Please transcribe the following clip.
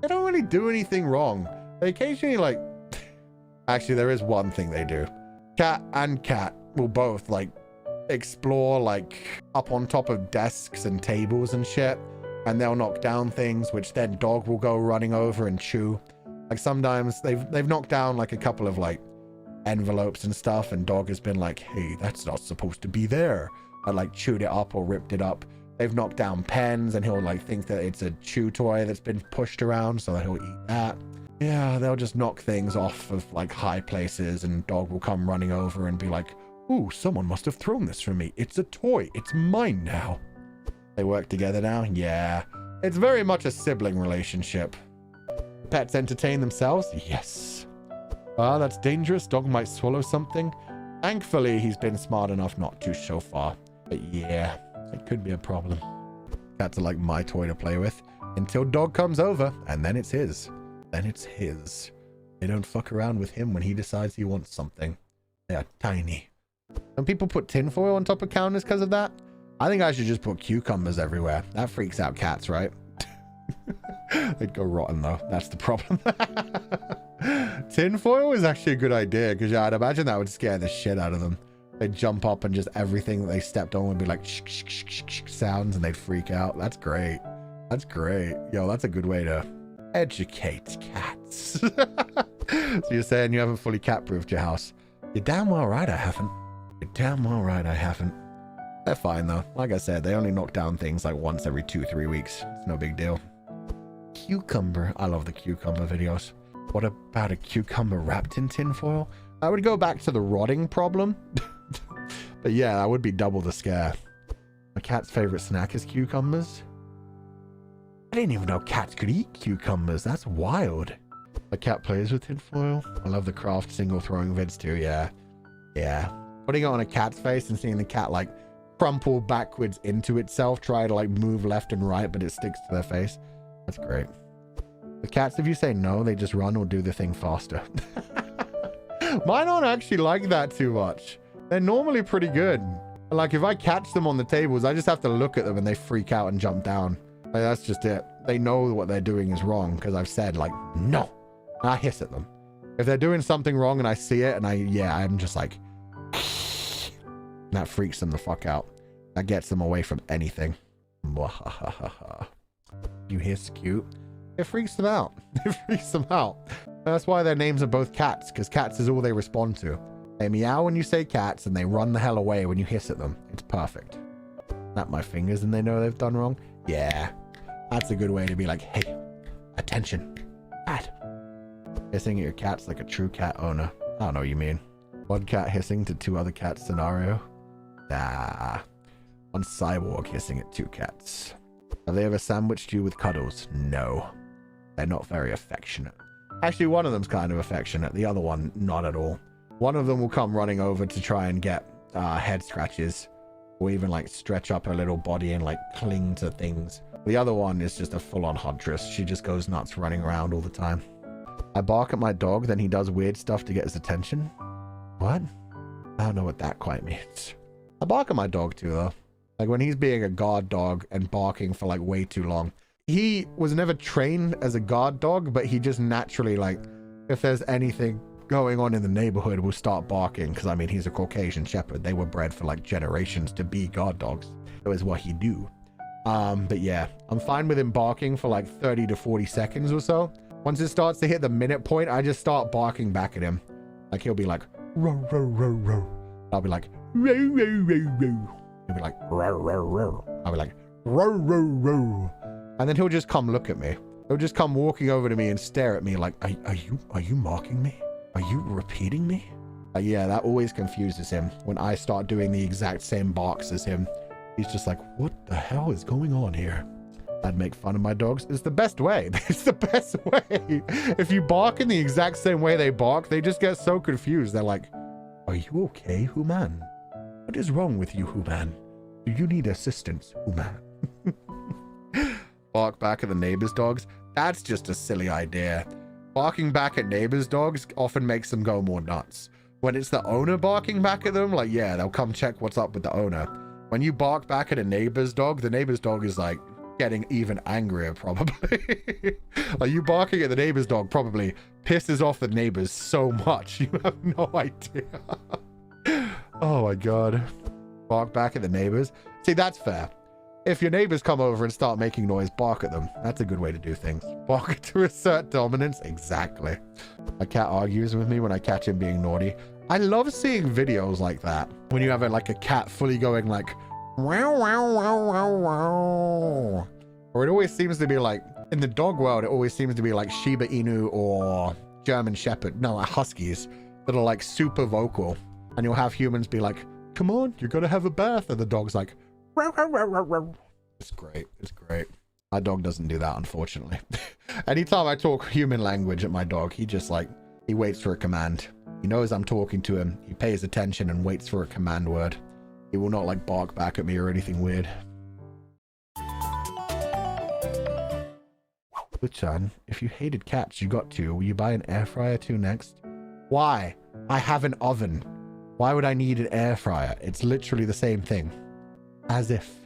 They don't really do anything wrong. They occasionally like... Actually, there is one thing they do. Cat and cat will both like explore like up on top of desks and tables and shit. And they'll knock down things, which then dog will go running over and chew. Like sometimes they've knocked down like a couple of like envelopes and stuff, and dog has been like, hey, that's not supposed to be there. And like chewed it up or ripped it up. They've knocked down pens, and he'll like think that it's a chew toy that's been pushed around, so that he'll eat that. Yeah, they'll just knock things off of like high places, and dog will come running over and be like, ooh, someone must have thrown this for me. It's a toy. It's mine now. They work together now? Yeah. It's very much a sibling relationship. Pets entertain themselves? Yes. Ah, that's dangerous. Dog might swallow something. Thankfully, he's been smart enough not to so far. But yeah, it could be a problem. Cats are like my toy to play with until dog comes over, and then it's his. Then it's his. They don't fuck around with him when he decides he wants something. They are tiny. And people put tinfoil on top of counters because of that. I think I should just put cucumbers everywhere. That freaks out cats, right? They'd go rotten though. That's the problem. Tinfoil is actually a good idea, because yeah, I'd imagine that would scare the shit out of them. They'd jump up and just everything that they stepped on would be like shh, shh, shh, shh, shh, sounds, and they'd freak out. That's great. That's great. Yo, that's a good way to educate cats. So you're saying you haven't fully cat-proofed your house? You're damn well right I haven't. You're damn well right I haven't. They're fine though. Like I said, they only knock down things like once every 2-3 weeks. It's no big deal. Cucumber. I love the cucumber videos. What about a cucumber wrapped in tinfoil? I would go back to the rotting problem. But yeah, that would be double the scare. My cat's favorite snack is cucumbers. I didn't even know cats could eat cucumbers. That's wild. My cat plays with tinfoil. I love the craft single throwing vids too. Yeah. Yeah. Putting it on a cat's face and seeing the cat like crumple backwards into itself, try to like move left and right, but it sticks to their face. That's great. With cats, if you say no, they just run or do the thing faster. Mine aren't actually like that too much. They're normally pretty good. Like if I catch them on the tables, I just have to look at them and they freak out and jump down. Like that's just it. They know what they're doing is wrong because I've said like, no. And I hiss at them. If they're doing something wrong and I see it and I'm just like, that freaks them the fuck out. That gets them away from anything. You hiss cute. It freaks them out. It freaks them out. That's why their names are both cats, because cats is all they respond to. They meow when you say cats and they run the hell away when you hiss at them. It's perfect. Snap my fingers and they know they've done wrong. Yeah. That's a good way to be like, hey, attention. Cat. Hissing at your cat's like a true cat owner. I don't know what you mean. One cat hissing to 2 other cats scenario. Nah. One cyborg hissing at 2 cats. Have they ever sandwiched you with cuddles? No. They're not very affectionate. Actually, one of them's kind of affectionate. The other one, not at all. One of them will come running over to try and get head scratches. Or even like stretch up her little body and like cling to things. The other one is just a full-on huntress. She just goes nuts running around all the time. I bark at my dog, then he does weird stuff to get his attention. What? I don't know what that quite means. I bark at my dog too, though. Like when he's being a guard dog and barking for like way too long. He was never trained as a guard dog, but he just naturally, like, if there's anything going on in the neighborhood, will start barking. Because I mean, he's a Caucasian Shepherd. They were bred for like generations to be guard dogs. That was what he do. But yeah, I'm fine with him barking for like 30 to 40 seconds or so. Once it starts to hit the minute point, I just start barking back at him. Like he'll be like, row, row, row, row. I'll be like, row, row, row, row. He'll be like, row, row, row. I'll be like, row, row, row. And then he'll just come look at me. He'll just come walking over to me and stare at me like, are you mocking me? Are you repeating me? Yeah, that always confuses him. When I start doing the exact same barks as him, he's just like, what the hell is going on here? I'd make fun of my dogs. It's the best way. It's the best way. If you bark in the exact same way they bark, they just get so confused. They're like, are you okay, Human? What is wrong with you, Human? Do you need assistance, Human? Bark back at the neighbor's dogs? That's just a silly idea. Barking back at neighbor's dogs often makes them go more nuts. When it's the owner barking back at them, like, yeah, they'll come check what's up with the owner. When you bark back at a neighbor's dog, the neighbor's dog is like, getting even angrier, probably. Like, you barking at the neighbor's dog probably pisses off the neighbors so much. You have no idea. Oh my God. Bark back at the neighbors. See, that's fair. If your neighbors come over and start making noise, bark at them. That's a good way to do things. Bark to assert dominance. Exactly. My cat argues with me when I catch him being naughty. I love seeing videos like that. When you have like a cat fully going like, wow, wow, wow, wow, wow. Or it always seems to be like, in the dog world, it always seems to be like Shiba Inu or German Shepherd. No, like huskies that are like super vocal. And you'll have humans be like, come on, you're gonna have a bath. And the dog's like, row, row, row, row, row. It's great. It's great. My dog doesn't do that, unfortunately. Anytime I talk human language at my dog, he just like, he waits for a command. He knows I'm talking to him. He pays attention and waits for a command word. He will not like bark back at me or anything weird. Luchan, if you hated cats, you got to. Will you buy an air fryer too next? Why? I have an oven. Why would I need an air fryer? It's literally the same thing. As if.